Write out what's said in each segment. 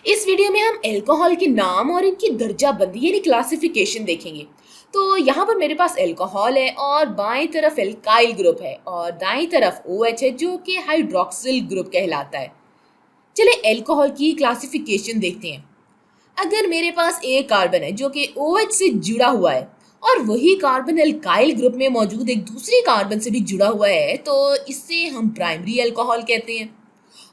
इस वीडियो में हम अल्कोहल के नाम और इनकी दर्जाबंदी यानी क्लासिफिकेशन देखेंगे। तो यहाँ पर मेरे पास अल्कोहल है और बाएं तरफ एल्काइल ग्रुप है और दाईं तरफ OH है जो कि हाइड्रोक्सिल ग्रुप कहलाता है। चलिए अल्कोहल की क्लासिफिकेशन देखते हैं। अगर मेरे पास एक कार्बन है जो कि OH से जुड़ा हुआ है और वही कार्बन एल्काइल ग्रुप में मौजूद एक दूसरी कार्बन से भी जुड़ा हुआ है तो इससे हम प्राइमरी अल्कोहल कहते हैं।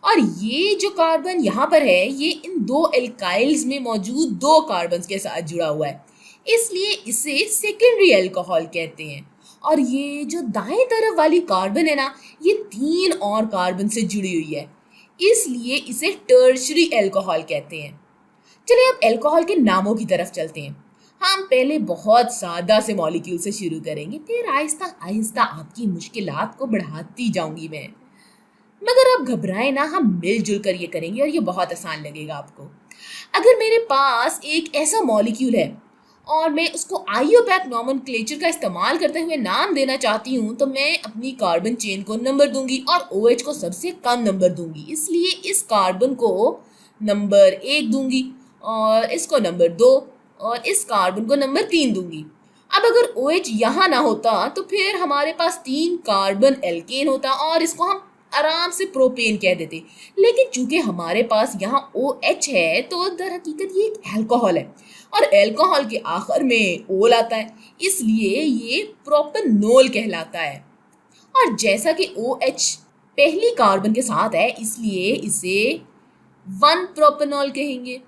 और ये जो कार्बन यहाँ पर है ये इन दो एल्काइल्स में मौजूद दो कार्बन्स के साथ जुड़ा हुआ है, इसलिए इसे सेकेंडरी अल्कोहल कहते हैं। और ये जो दाएं तरफ वाली कार्बन है ना, ये तीन और कार्बन से जुड़ी हुई है, इसलिए इसे टर्शरी अल्कोहल कहते हैं। चलिए अब अल्कोहल के नामों की तरफ चलते हैं। हम पहले बहुत सादा से मॉलिक्यूल से शुरू करेंगे, फिर आहिस्ता आहिस्ता आपकी मुश्किलात को बढ़ाती जाऊंगी मैं। मगर आप घबराएं ना, हम मिलजुल कर ये करेंगे और ये बहुत आसान लगेगा आपको। अगर मेरे पास एक ऐसा मॉलिक्यूल है और मैं उसको आईयूपैक नोमेनक्लेचर का इस्तेमाल करते हुए नाम देना चाहती हूँ तो मैं अपनी कार्बन चेन को नंबर दूंगी और OH को सबसे कम नंबर दूंगी। इसलिए इस कार्बन को नंबर 1 दूंगी और इसको नंबर 2 और इस कार्बन को नंबर 3 दूंगी। अब अगर OH यहाँ ना होता तो फिर हमारे पास 3 कार्बन एल्केन होता और इसको हम आराम से प्रोपेन कह देते, लेकिन चूंकि हमारे पास यहाँ OH है तो दर हकीकत ये एक अल्कोहल है और अल्कोहल के आखिर में ओल आता है, इसलिए ये प्रोपेनॉल कहलाता है। और जैसा कि OH पहली कार्बन के साथ है इसलिए इसे 1 प्रोपेनॉल कहेंगे।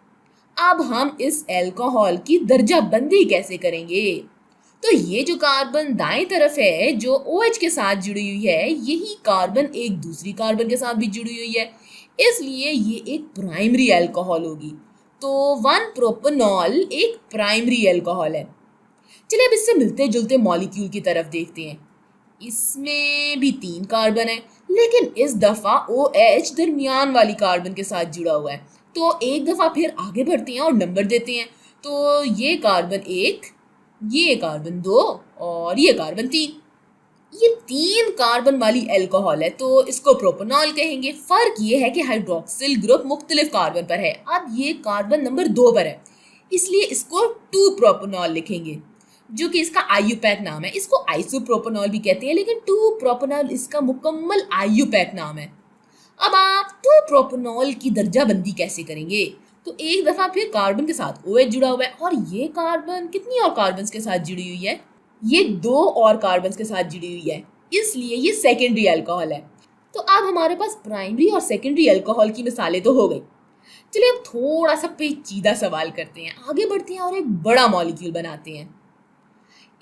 अब हम इस अल्कोहल की दर्जाबंदी कैसे करेंगे? तो ये जो कार्बन दाएं तरफ है जो OH के साथ जुड़ी हुई है, यही कार्बन एक दूसरी कार्बन के साथ भी जुड़ी हुई है, इसलिए ये एक प्राइमरी अल्कोहल होगी। तो 1 प्रोपेनॉल एक प्राइमरी अल्कोहल है। चलिए अब इससे मिलते जुलते मॉलिक्यूल की तरफ देखते हैं। इसमें भी 3 कार्बन है, लेकिन इस दफा OH दरमियान वाली कार्बन के साथ जुड़ा हुआ है। तो एक दफा फिर आगे बढ़ते हैं और नंबर देते हैं। तो ये कार्बन 1, ये कार्बन 2 और ये कार्बन 3। ये 3 कार्बन वाली अल्कोहल है तो इसको प्रोपेनॉल कहेंगे। फर्क ये है कि हाइड्रोक्सिल ग्रुप मुख्तलिफ कार्बन पर है। अब ये कार्बन नंबर 2 पर है, इसलिए इसको 2 प्रोपेनॉल लिखेंगे, जो कि इसका आईयूपैक नाम है। इसको आइसोप्रोपेनॉल भी कहते हैं, लेकिन 2 प्रोपेनॉल इसका मुकम्मल आईयूपैक नाम है। अब आप 2 प्रोपेनॉल की दर्जाबंदी कैसे करेंगे? तो एक दफा फिर कार्बन के साथ OH जुड़ा हुआ है और ये कार्बन कितनी और कार्बन्स के साथ जुड़ी हुई है? ये 2 और कार्बन्स के साथ जुड़ी हुई है, इसलिए ये सेकेंडरी अल्कोहल है। तो अब हमारे पास प्राइमरी और सेकेंडरी अल्कोहल की मिसालें तो हो गई। चलिए अब थोड़ा सा पेचीदा सवाल करते हैं, आगे बढ़ते हैं और एक बड़ा मॉलिक्यूल बनाते हैं।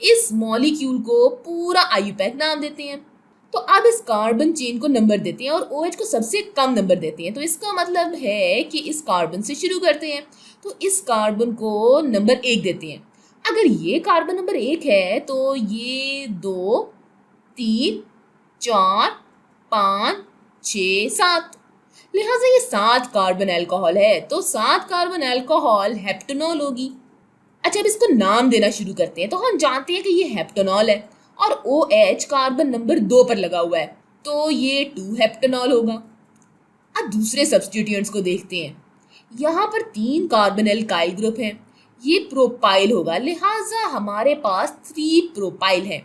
इस मॉलिक्यूल को पूरा आईयूपैक नाम देते हैं। तो अब इस कार्बन चेन को नंबर देते हैं और OH को सबसे कम नंबर देते हैं। तो इसका मतलब है कि इस कार्बन से शुरू करते हैं। तो इस कार्बन को नंबर 1 देते हैं। अगर ये कार्बन नंबर 1 है तो ये 2, 3, 4, 5, 6, 7, लिहाजा ये 7 कार्बन अल्कोहल है। तो 7 कार्बन अल्कोहल हेप्टेनॉल होगी। अच्छा अब इसको नाम देना शुरू करते हैं। तो हम जानते हैं कि ये हेप्टेनॉल है और OH कार्बन नंबर 2 पर लगा हुआ है, तो ये 2 हेप्टेनॉल होगा। अब दूसरे सब्स्टिट्यूएंट्स को देखते हैं। यहाँ पर 3 कार्बन एल्काइल ग्रुप हैं, ये प्रोपाइल होगा, लिहाजा हमारे पास 3 प्रोपाइल है।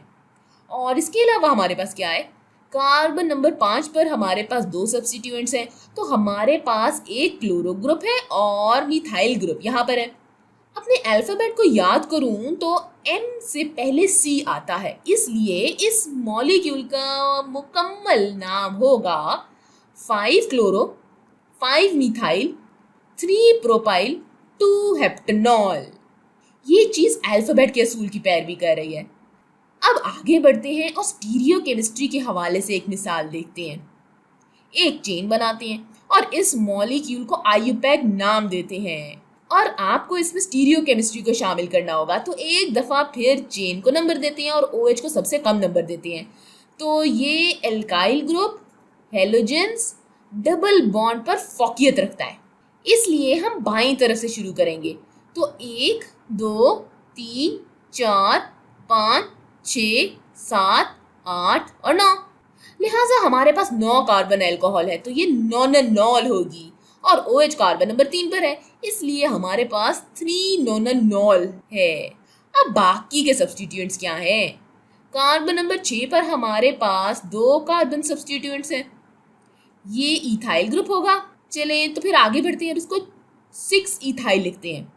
और इसके अलावा हमारे पास क्या है? कार्बन नंबर 5 पर हमारे पास 2 सब्स्टिट्यूएंट्स हैं, तो हमारे पास एक क्लोरो ग्रुप है और मिथाइल ग्रुप यहाँ पर है। अपने अल्फाबेट को याद करूं तो M से पहले C आता है, इसलिए इस मॉलिक्यूल का मुकम्मल नाम होगा 5 क्लोरो, 5 मिथाइल, 3 प्रोपाइल, 2 हेप्टेनॉल। ये चीज अल्फाबेट के असूल की पैरवी कर रही है। अब आगे बढ़ते हैं और स्टीरियो केमिस्ट्री के हवाले से एक मिसाल देखते हैं। एक चेन बनाते हैं और इस मॉलिक्यूल को आईयूपैक नाम देते हैं और आपको इसमें स्टीरियो केमिस्ट्री को शामिल करना होगा। तो एक दफा फिर चेन को नंबर देते हैं और OH को सबसे कम नंबर देते हैं। तो ये alkyl group halogens double bond पर फोकियत रखता है, इसलिए हम बाईं तरफ से शुरू करेंगे। तो 1, 2, 3, 4, 5, 6, 7, 8 और 9, लिहाजा हमारे पास 9 कार्बन अल्कोहल है, तो ये नॉननॉल होगी। और OH कार्बन नंबर 3 पर है, इसलिए हमारे पास 3 नोनानॉल है। अब बाकी के सब्स्टिट्यूएंट्स क्या हैं? कार्बन नंबर 6 पर हमारे पास 2 कार्बन सब्स्टिट्यूएंट्स हैं, ये इथाइल ग्रुप होगा। चलें तो फिर आगे बढ़ते हैं और इसको 6 इथाइल लिखते हैं।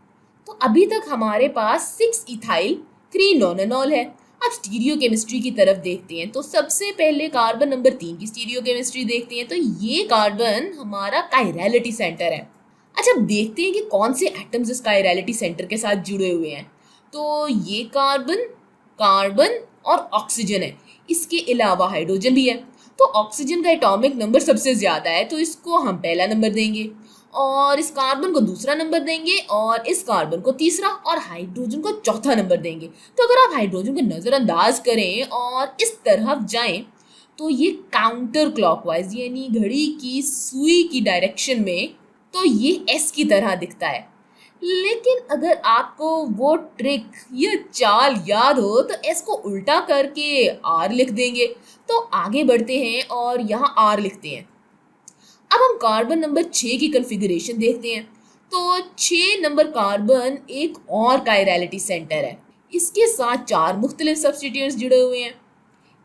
तो अभी तक हमारे पास 6 इथाइल 3 नॉननॉल है। अब स्टीरियो केमिस्ट्री की तरफ देखते हैं। तो सबसे पहले कार्बन नंबर 3 की स्टीरियो केमिस्ट्री देखते हैं। तो ये कार्बन हमारा कायरलिटी सेंटर है। अच्छा, अब देखते हैं कि कौन से एटम्स इस कायरलिटी सेंटर के साथ जुड़े हुए हैं। तो ये कार्बन, कार्बन और ऑक्सीजन है। इसके अलावा हाइड्रोजन भी है। तो ऑक्सीजन का एटॉमिक नंबर सबसे ज्यादा है, तो इसको हम पहला नंबर देंगे और इस कार्बन को दूसरा नंबर देंगे और इस कार्बन को तीसरा और हाइड्रोजन को चौथा नंबर देंगे। तो अगर आप हाइड्रोजन को नजरअंदाज करें और इस तरफ जाएं तो ये काउंटर क्लॉकवाइज यानी घड़ी की सुई की डायरेक्शन में, तो ये एस की तरह दिखता है। लेकिन अगर आपको वो ट्रिक या चाल याद हो तो एस को उल्टा करके आर लिख देंगे। तो आगे बढ़ते हैं और यहाँ आर लिखते हैं। अब हम कार्बन नंबर 6 की कॉन्फ़िगरेशन देखते हैं। तो 6 नंबर कार्बन एक और कायरलिटी सेंटर है। इसके साथ 4 मुख्तलिफ सब्स्टिट्यूएंट्स जुड़े हुए हैं।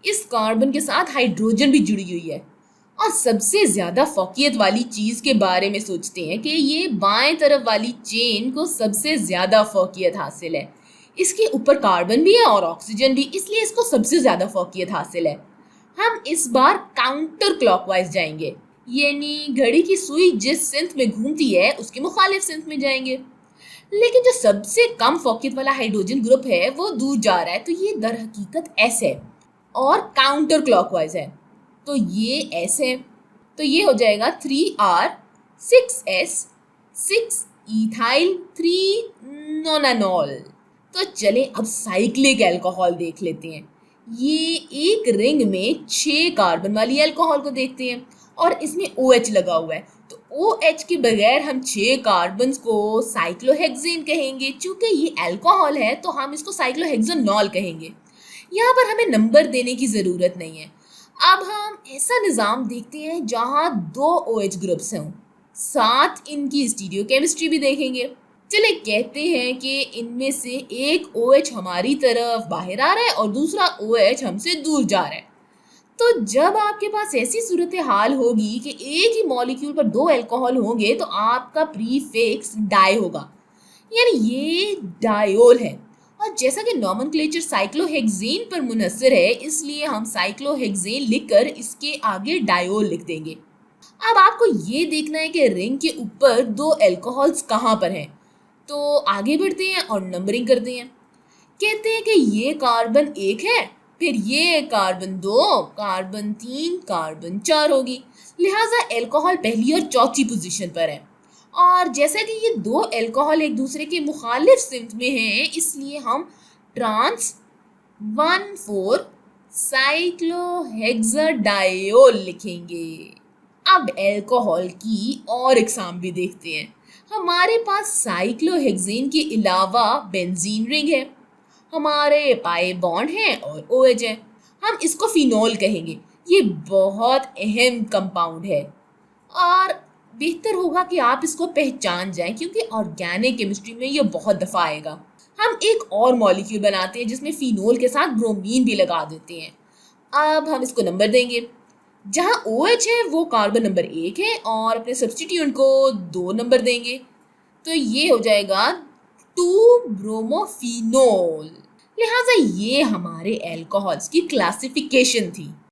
इस कार्बन के साथ हाइड्रोजन भी जुड़ी हुई है। और सबसे ज्यादा फौकियत वाली चीज के बारे में सोचते हैं कि ये बाएं तरफ वाली चेन को सबसे ज्यादा फौकियत हासिल है। इसके ऊपर कार्बन भी है और ऑक्सीजन भी, इसलिए इसको सबसे ज्यादा फौकियत हासिल है। हम इस बार काउंटर क्लॉकवाइज जाएंगे, यानी घड़ी की सुई जिस सिंथ में घूमती है उसके मुखालिफ सिंथ में जाएंगे। लेकिन जो सबसे कम फौकियत वाला हाइड्रोजन ग्रुप है वो दूर जा रहा है, तो ये दर हकीकत एस है और काउंटर क्लॉकवाइज है। तो ये एस है, तो ये हो जाएगा 3R 6S 6 इथाइल 3 नोनानॉल। तो चलें अब साइक्लिक अल्कोहल देख लेते हैं। ये एक रिंग में 6 कार्बन वाली अल्कोहल को देखते हैं और इसमें OH लगा हुआ है। तो OH के बगैर हम 6 कार्बन को साइक्लोहेक्सेन कहेंगे। चूंकि ये अल्कोहल है तो हम इसको साइक्लोहेक्सेनॉल कहेंगे। यहाँ पर हमें नंबर देने की ज़रूरत नहीं है। अब हम ऐसा निज़ाम देखते हैं जहाँ 2 OH ग्रुप्स हों, साथ इनकी स्टीरियो केमिस्ट्री भी देखेंगे। चले कहते हैं कि इनमें से एक OH हमारी तरफ बाहर आ रहा है और दूसरा OH हमसे दूर जा रहा है। तो जब आपके पास ऐसी सूरत हाल होगी कि एक ही मॉलिक्यूल पर 2 अल्कोहल होंगे तो आपका प्रीफिक्स डाई होगा, यानी ये डायोल है। और जैसा कि नॉमेनक्लेचर साइक्लोहेक्सेन पर मुनहसर है, इसलिए हम साइक्लोहेक्सेन लिखकर इसके आगे डायोल लिख देंगे। अब आपको ये देखना है कि रिंग के ऊपर 2 अल्कोहल्स कहाँ पर हैं। तो आगे बढ़ते हैं और नंबरिंग करते हैं। कहते हैं कि ये कार्बन 1 है, फिर ये कार्बन 2, कार्बन 3, कार्बन 4 होगी। लिहाजा अल्कोहल पहली और चौथी पोजीशन पर है। और जैसा कि ये 2 अल्कोहल एक दूसरे के मुखालिफ सिम्त में हैं, इसलिए हम ट्रांस 1,4 साइक्लोहेक्साडायोल लिखेंगे। अब अल्कोहल की और इकसाम भी देखते हैं। हमारे पास साइक्लोहेक्सेन के अलावा बेंजीन रिंग है, हमारे पाई बॉन्ड हैं और OH है। हम इसको फिनोल कहेंगे। ये बहुत अहम कंपाउंड है और बेहतर होगा कि आप इसको पहचान जाएं, क्योंकि ऑर्गेनिक केमिस्ट्री में ये बहुत दफ़ा आएगा। हम एक और मॉलिक्यूल बनाते हैं जिसमें फिनोल के साथ ब्रोमीन भी लगा देते हैं। अब हम इसको नंबर देंगे। जहां OH है वो कार्बन नंबर 1 है और अपने सब्स्टिट्यूएंट को 2 नंबर देंगे। तो ये हो जाएगा 2 ब्रोमोफिनोल। लिहाजा ये हमारे अल्कोहल्स की क्लासिफिकेशन थी।